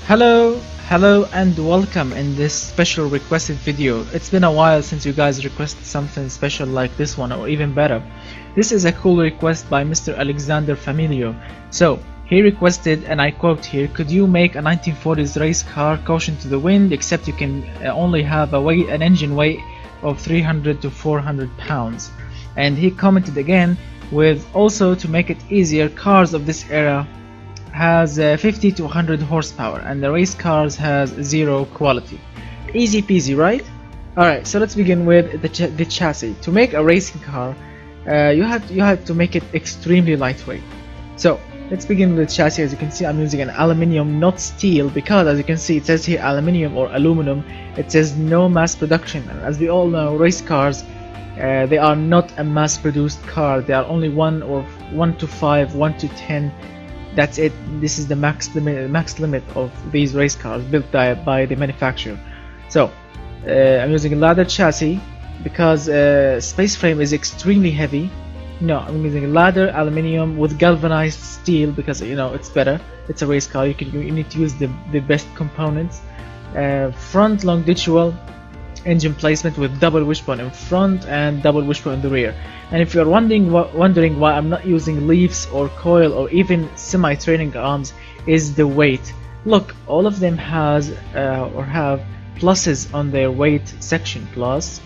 Hello and welcome in this special requested video. It's been a while since you guys requested something special like this one, or even better. This is a cool request by Mr. Alexander Familo. So he requested, and I quote here, "Could you make a 1940s race car caution to the wind, except you can only have an engine weight of 300 to 400 pounds." And he commented again with, also to make it easier, cars of this era has 50 to 100 horsepower and the race cars has zero quality. Easy peasy, right? Alright, so let's begin with the chassis. To make a racing car, you have to make it extremely lightweight. So let's begin with the chassis. As you can see, I'm using an aluminium, not steel, because as you can see it says here aluminium or aluminum. It says no mass production, and as we all know, race cars, they are not a mass produced car. They are only 1 to 5, 1 to 10. That's it. This is the max limit of these race cars built by the manufacturer. So I'm using a ladder chassis because space frame is extremely heavy. No, I'm using a ladder aluminium with galvanized steel because it's better. It's a race car. You need to use the best components. Front longitudinal engine placement with double wishbone in front and double wishbone in the rear. And if you're wondering why I'm not using leaves or coil or even semi-trailing arms, is the weight. Look, all of them has or have pluses on their weight section, plus,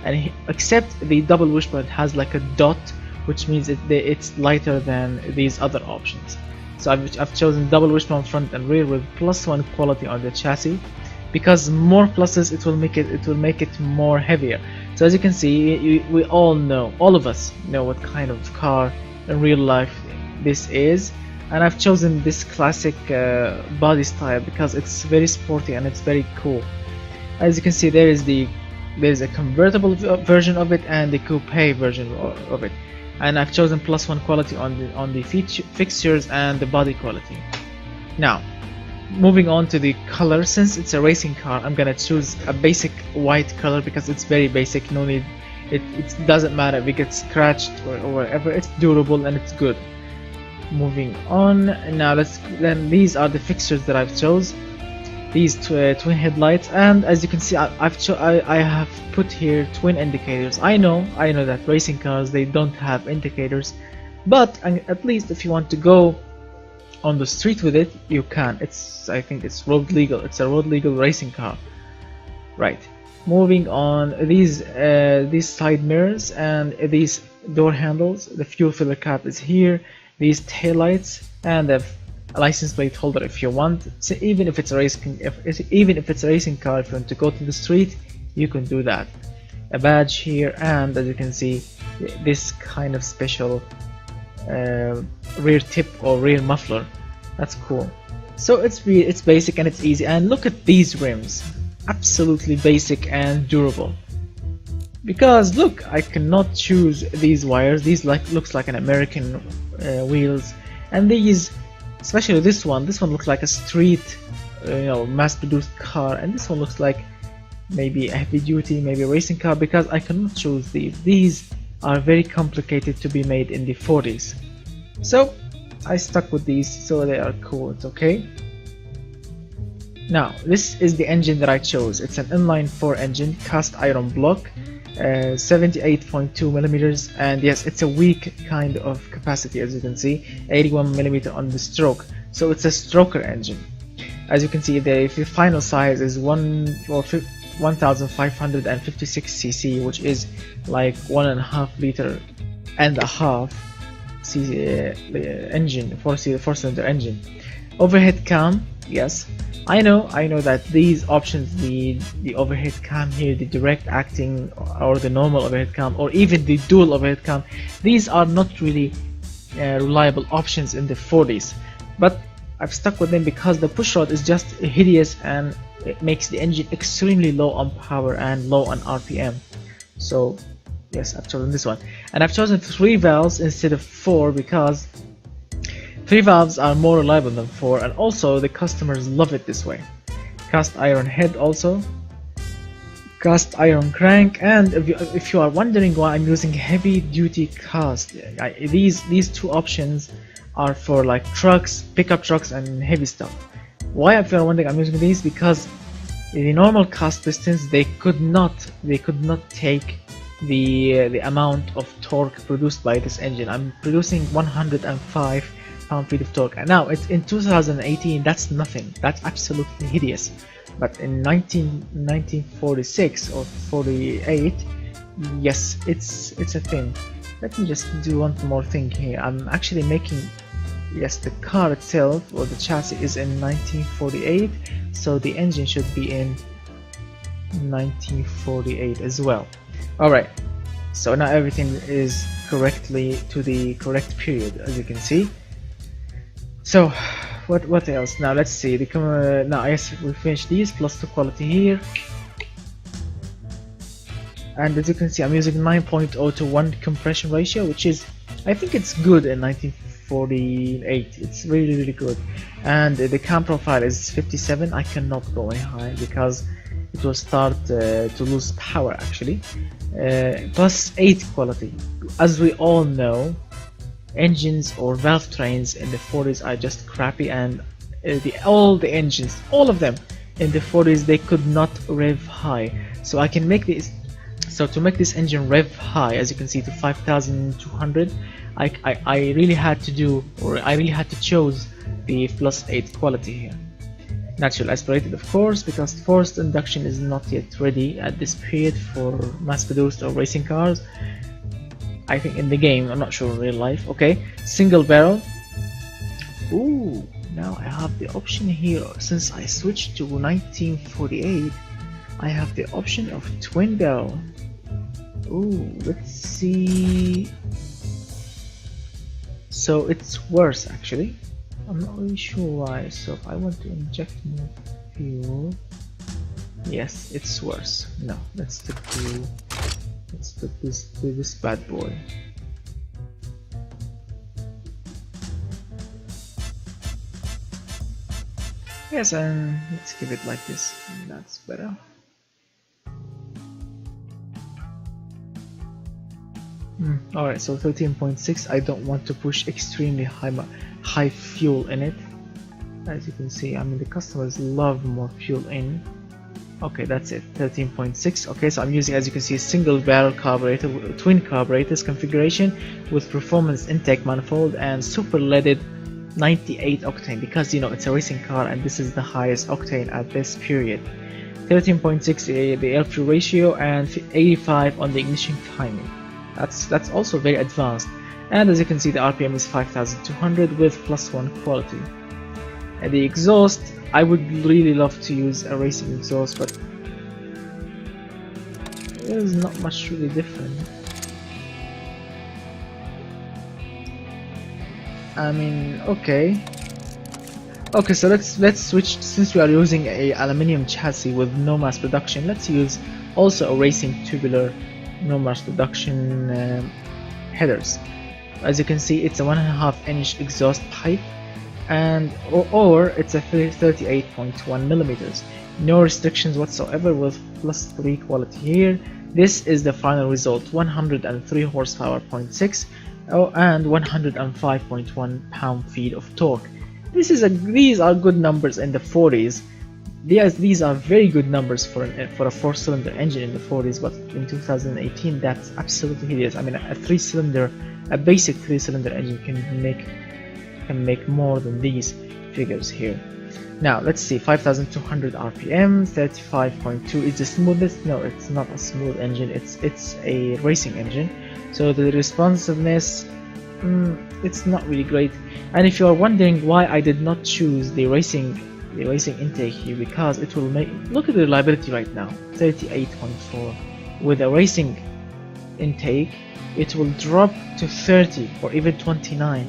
and except the double wishbone has like a dot, which means it's lighter than these other options. So I've chosen double wishbone front and rear with +1 quality on the chassis, because more pluses it will make it more heavier. So as you can see, we all of us know what kind of car in real life this is, and I've chosen this classic body style because it's very sporty and it's very cool. As you can see, there is a convertible version of it and the coupe version of it, and I've chosen +1 quality on the fixtures and the body quality. Now, moving on to the color. Since it's a racing car, I'm gonna choose a basic white color because it's very basic. No need, it doesn't matter if it gets scratched or whatever. It's durable and it's good. Moving on, now then these are the fixtures that I've chose. These twin headlights, and as you can see, I have put here twin indicators. I know that racing cars, they don't have indicators, but at least if you want to go on the street with it, you can. I think it's road legal. It's a road legal racing car. Right. Moving on, these side mirrors and these door handles. The fuel filler cap is here. These tail lights and a license plate holder if you want. So even if it's a racing car, if you want to go to the street, you can do that. A badge here, and as you can see, this kind of special rear tip or rear muffler. That's cool. So it's basic and it's easy. And look at these rims, absolutely basic and durable. Because look, I cannot choose these wires. These looks like an American wheels, and these, especially this one looks like a street mass-produced car, and this one looks like maybe a heavy duty, maybe a racing car, because I cannot choose these. These are very complicated to be made in the 40s. So I stuck with these, so they are cool. It's okay. Now this is the engine that I chose. It's an inline 4 engine, cast iron block, 78.2 millimeters, and yes, it's a weak kind of capacity. As you can see, 81 millimeter on the stroke, so it's a stroker engine. As you can see, the final size is 1556 cc, which is like 1.5 liter and a half engine, 4-cylinder engine. Overhead cam, yes, I know that these options, the overhead cam here, the direct acting or the normal overhead cam, or even the dual overhead cam, these are not really reliable options in the 40s, but I've stuck with them because the pushrod is just hideous and it makes the engine extremely low on power and low on RPM. So yes, I've chosen this one, and I've chosen 3 valves instead of 4 because 3 valves are more reliable than 4, and also the customers love it this way. Cast iron head, also cast iron crank, and if you are wondering why I'm using heavy duty cast, these 2 options are for like trucks, pickup trucks and heavy stuff. Why, if you're wondering, I'm using these because the normal cast pistons, they could not take the amount of torque produced by this engine. I'm producing 105 pound-feet of torque, and now it's in 2018. That's nothing. That's absolutely hideous. But in 1946 or 48, yes, it's a thing. Let me just do one more thing here. I'm actually making, yes, the car itself or the chassis is in 1948, so the engine should be in 1948 as well. Alright, so now everything is correctly to the correct period, as you can see. So what else? Now let's see the now yes, we finished these plus the quality here, and as you can see I'm using 9.0 to 1 compression ratio, which is, I think it's good in 1948. It's really good. And the cam profile is 57. I cannot go any higher because it will start to lose power actually. Plus 8 quality. As we all know, engines or valve trains in the 40s are just crappy, and all the engines, all of them in the 40s, they could not rev high. So I can make this. So to make this engine rev high, as you can see, to 5,200, I really had to do, or I really had to choose the plus 8 quality here. Natural aspirated, of course, because forced induction is not yet ready at this period for mass-produced or racing cars. I think in the game, I'm not sure in real life. Okay, single barrel. Ooh, now I have the option here. Since I switched to 1948, I have the option of twin barrel. Ooh, let's see. So it's worse actually. I'm not really sure why. So if I want to inject more fuel, yes, it's worse. No, let's stick to this bad boy. Yes, and let's give it like this. That's better. Alright, so 13.6. I don't want to push extremely high fuel in it. As you can see, I mean, the customers love more fuel in. Okay, that's it, 13.6. Okay, so I'm using, as you can see, a single barrel carburetor, twin carburetors configuration with performance intake manifold and super leaded 98 octane, because you know it's a racing car and this is the highest octane at this period. 13.6 the air fuel ratio and 85 on the ignition timing. That's also very advanced. And as you can see, the RPM is 5,200 with +1 quality. And the exhaust, I would really love to use a racing exhaust, but there's not much really different. I mean, okay, so let's switch. Since we are using a aluminium chassis with no mass production, let's use also a racing tubular no mass production headers. As you can see, it's a 1.5 inch exhaust pipe, and or it's a 38.1 millimeters. No restrictions whatsoever with +3 quality here. This is the final result: 103 horsepower, 0.6, and 105.1 pound-feet of torque. These are good numbers in the 40s. These are very good numbers for a 4-cylinder engine in the 40s, but in 2018 that's absolutely hideous. I mean, a basic 3-cylinder engine can make more than these figures here. Now let's see, 5,200 RPM, 35.2 is the smoothest. No, it's not a smooth engine. It's a racing engine, so the responsiveness, it's not really great. And if you are wondering why I did not choose the racing intake here, because it will make, look at the reliability right now, 38.4. With a racing intake, it will drop to 30 or even 29,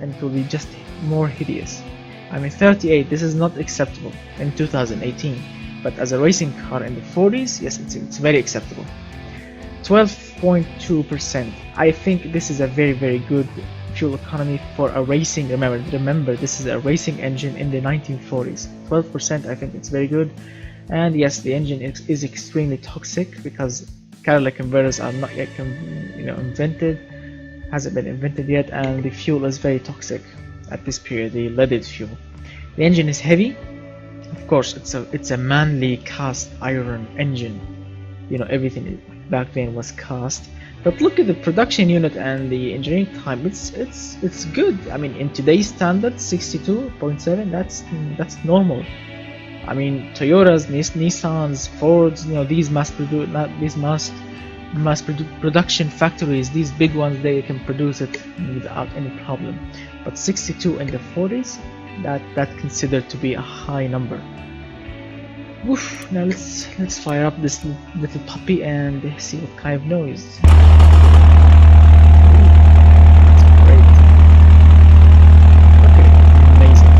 and it will be just more hideous. I mean, 38, this is not acceptable in 2018, but as a racing car in the 40s, yes, it's very acceptable. 12.2%. I think this is a very good fuel economy for a racing. Remember, this is a racing engine in the 1940s. 12%, I think it's very good. And yes, the engine is extremely toxic because catalytic converters are not yet hasn't been invented yet, and the fuel is very toxic at this period, the leaded fuel. The engine is heavy, Of course, it's a manly cast iron engine. You know, everything back then was cast. But look at the production unit and the engineering time. It's good. I mean, in today's standards, 62.7. That's normal. I mean, Toyotas, Nissans, Fords. You know, these production factories, these big ones, they can produce it without any problem. But 62 in the 40s, that's considered to be a high number. Woof. Now let's fire up this little puppy and see what kind of noise. Great. Okay, amazing.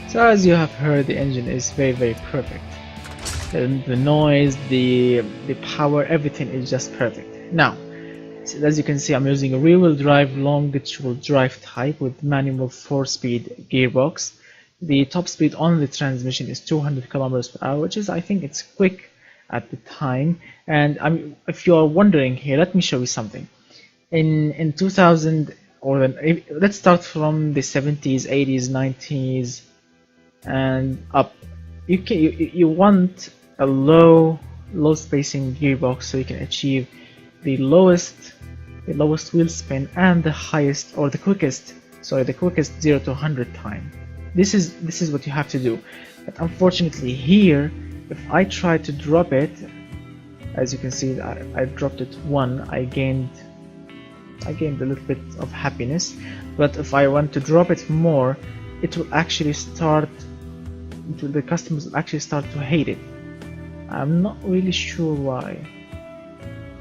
So as you have heard, the engine is very perfect. The noise, the power, everything is just perfect. Now, as you can see, I'm using a rear-wheel drive longitudinal drive type with manual 4-speed gearbox. The top speed on the transmission is 200 km/h, which is, I think, it's quick at the time. And if you are wondering here, let me show you something. In 2000, let's start from the 70s, 80s, 90s. And up, you want a low spacing gearbox so you can achieve the lowest wheel spin and the highest, or the quickest 0 to 100 time. This is what you have to do. But unfortunately here, if I try to drop it, as you can see, I dropped it 1. I gained a little bit of happiness. But if I want to drop it more, it will actually start. The customers will actually start to hate it. I'm not really sure why.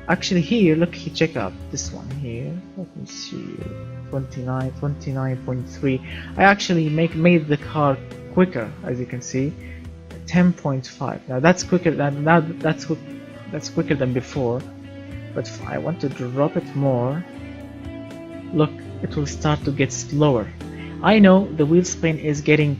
Actually here, look, check out this one here. Let me see, 29.3. I actually made the car quicker, as you can see, 10.5. Now that's quicker than before. But if I want to drop it more, look, it will start to get slower. I know the wheel spin is getting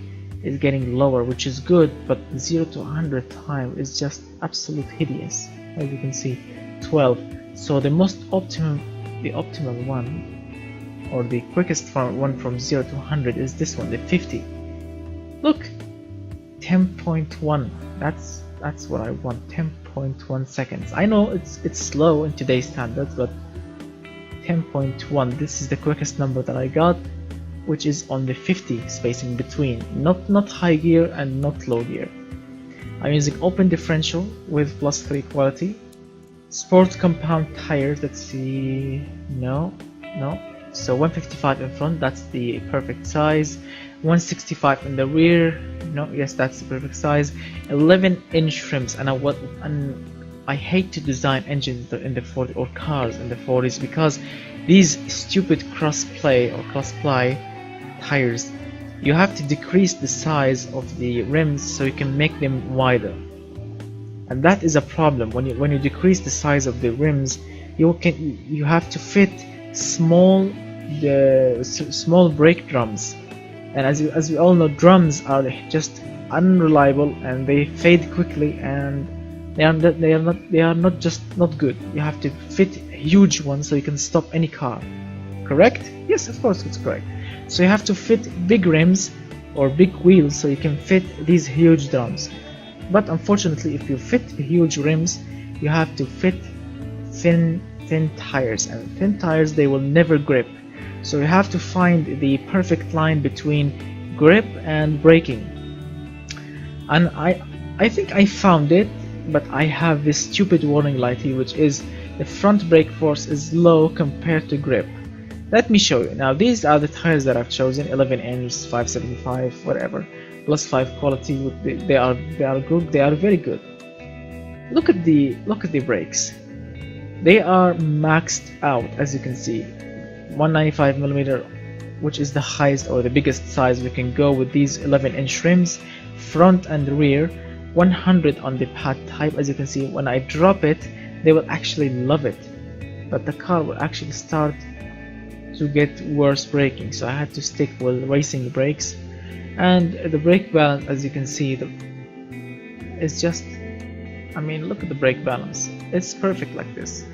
lower, which is good, but 0 to 100 time is just absolute hideous. As you can see, 12. So the optimal one, or the quickest one from 0 to 100 is this one, the 50. Look, 10.1. That's what I want. 10.1 seconds. I know it's slow in today's standards, but 10.1. This is the quickest number that I got, which is on the 50 spacing between, not high gear and not low gear. I'm using open differential with +3 quality, sport compound tires. Let's see, no, so 155 in front, that's the perfect size, 165 in the rear, no, yes, that's the perfect size, 11-inch rims. And I hate to design engines in the 40 or cars in the 40s because these stupid cross-ply tires, you have to decrease the size of the rims so you can make them wider, and that is a problem. When you decrease the size of the rims, you have to fit small brake drums, and as we all know, drums are just unreliable and they fade quickly, and they are not just not good. You have to fit huge ones so you can stop any car. Correct? Yes, of course it's correct. So you have to fit big rims or big wheels so you can fit these huge drums. But unfortunately, if you fit huge rims, you have to fit thin tires, and thin tires, they will never grip. So you have to find the perfect line between grip and braking. And I think I found it, but I have this stupid warning light here, which is the front brake force is low compared to grip. Let me show you. Now these are the tires that I've chosen, 11-inch, 575, whatever, +5 quality. They are good. They are very good. Look at the brakes. They are maxed out, as you can see. 195mm, which is the highest or the biggest size we can go with these 11-inch rims, front and rear. 100 on the pad type. As you can see, when I drop it, they will actually love it, but the car will actually start to get worse braking, so I had to stick with racing brakes. And the brake balance, as you can see, it's just, I mean, look at the brake balance, it's perfect like this.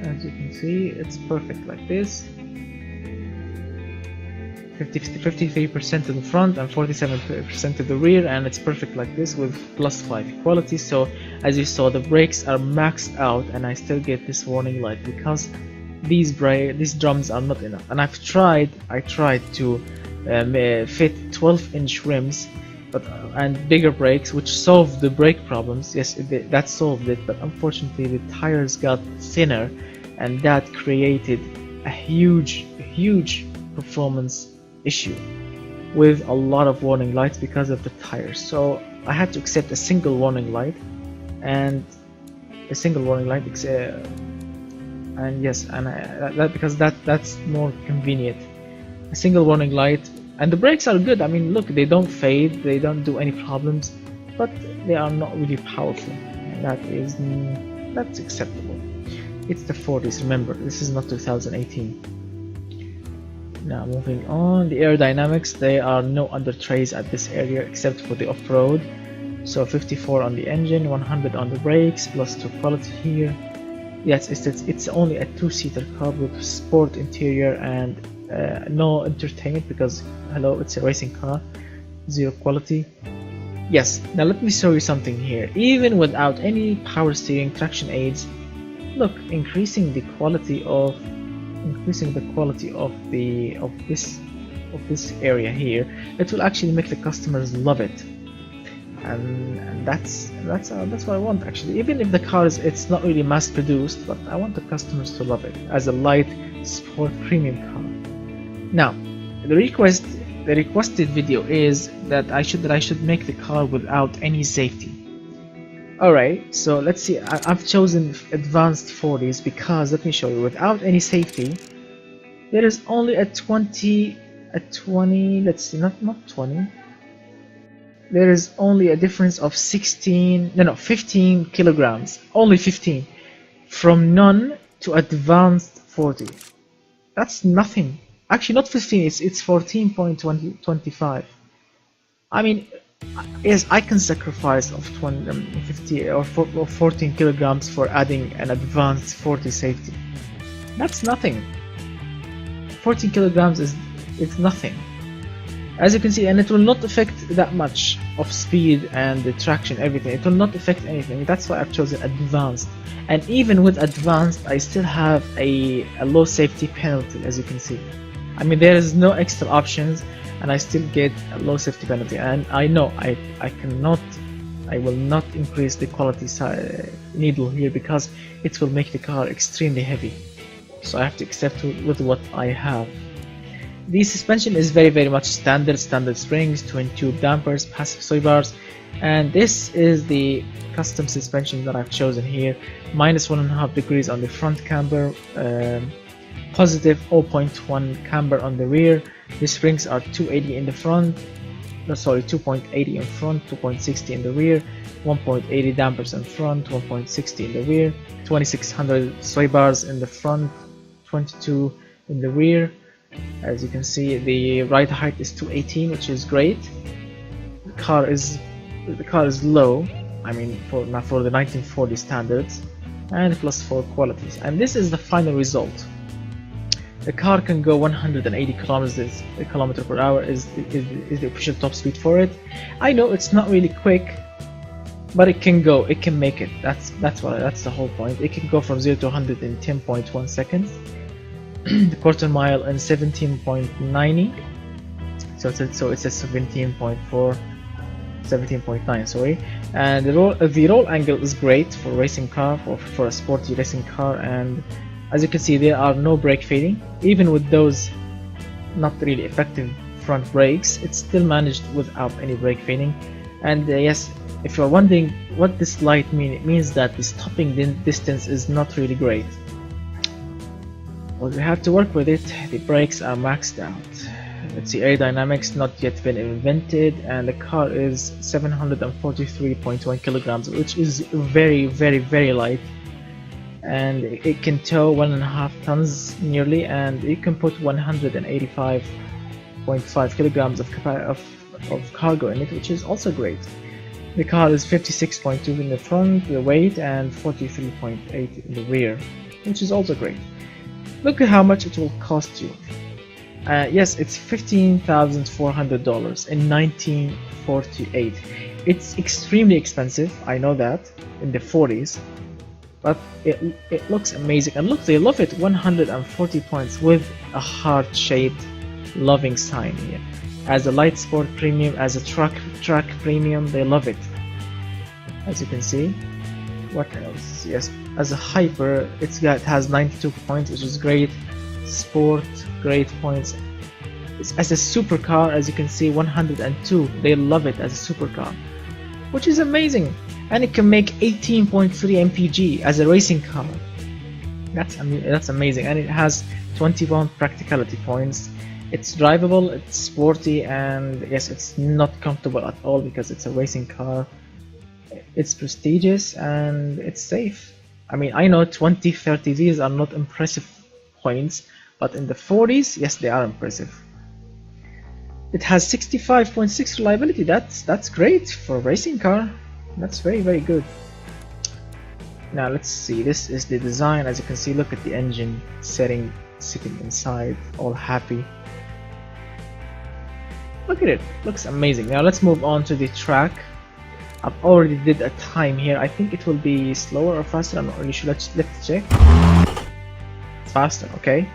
As you can see, it's perfect like this. 53% to the front and 47% to the rear, and it's perfect like this with +5 quality. So as you saw, the brakes are maxed out, and I still get this warning light because these drums are not enough. And I tried to fit 12-inch rims, and bigger brakes, which solved the brake problems. Yes, that solved it, but unfortunately the tires got thinner, and that created a huge performance issue with a lot of warning lights because of the tires. So I had to accept a single warning light, and because that's more convenient. A single warning light, and the brakes are good. I mean, look, they don't fade, they don't do any problems, but they are not really powerful, and that's acceptable. It's the 40s, remember, this is not 2018. Now moving on, the aerodynamics, there are no under trays at this area except for the off-road. So 54 on the engine, 100 on the brakes, +2 quality here. Yes, it's only a 2-seater car with sport interior and no entertainment because, hello, it's a racing car. 0 quality. Yes, now let me show you something here. Even without any power steering, traction aids, look, increasing the quality of this area here, it will actually make the customers love it, and that's what I want actually. Even if the car it's not really mass produced, but I want the customers to love it as a light sport premium car. Now the requested video is that I should make the car without any safety. Alright, so let's see. I've chosen advanced 40s because, let me show you, without any safety there is only a 20, let's see, not 20, there is only a difference of 15 kilograms, only 15, from none to advanced 40. That's nothing. Actually not 15, it's 14.25. I mean, yes, I can sacrifice of 50 or 14 kilograms for adding an advanced 40 safety. That's nothing. 14 kilograms is nothing, as you can see, and it will not affect that much of speed and the traction, everything. It will not affect anything. That's why I've chosen advanced, and even with advanced I still have a low safety penalty, as you can see. I mean, there is no extra options and I still get a low safety penalty, and I know I will not increase the quality needle here because it will make the car extremely heavy, so I have to accept with what I have. The suspension is very much standard springs, twin tube dampers, passive sway bars, and this is the custom suspension that I've chosen here. -1.5 degrees on the front camber, positive 0.1 camber on the rear. The springs are 280 in the front, 2.80 in front, 2.60 in the rear, 1.80 dampers in front, 1.60 in the rear, 2600 sway bars in the front, 22 in the rear. As you can see, the ride height is 218, which is great. The car is low, I mean, for the 1940 standards, and +4 qualities. And this is the final result. The car can go 180 kilometers per hour is the official top speed for it. I know it's not really quick, but it can go, it can make it. That's the whole point. It can go from 0 to 100 in 10.1 seconds. The quarter mile in 17.90. So it's a 17.9, sorry. And the roll angle is great for racing car, for a sporty racing car, and as you can see, there are no brake fading. Even with those not really effective front brakes, it's still managed without any brake fading. And yes, if you're wondering what this light means, it means that the stopping distance is not really great. Well, we have to work with it. The brakes are maxed out. Let's see, aerodynamics not yet been invented, and the car is 743.1 kilograms, which is very, very, very light. And it can tow 1.5 tons nearly, and it can put 185.5 kilograms of cargo in it, which is also great. The car is 56.2 in the front, the weight, and 43.8 in the rear, which is also great. Look at how much it will cost you. Yes, it's $15,400 in 1948. It's extremely expensive, I know that, in the 40s, but it looks amazing. And look, they love it. 140 points with a heart-shaped loving sign here. As a light sport premium, as a truck premium, they love it. As you can see. What else? Yes, as a hyper, it has 92 points, which is great. Sport, great points. As a supercar, as you can see, 102. They love it as a supercar, which is amazing. And it can make 18.3 mpg as a racing car. That's amazing. And it has 21 practicality points. It's drivable, it's sporty, and yes, it's not comfortable at all because it's a racing car. It's prestigious and it's safe. I mean, I know 20, 30, these are not impressive points, but in the 40s, yes, they are impressive. It has 65.6 reliability. That's great for a racing car. That's very, very good. Now let's see. This is the design. As you can see, look at the engine sitting inside, all happy. Look at it. Looks amazing. Now let's move on to the track. I've already did a time here. I think it will be slower or faster. I'm not really sure. Let's check. It's faster. Okay.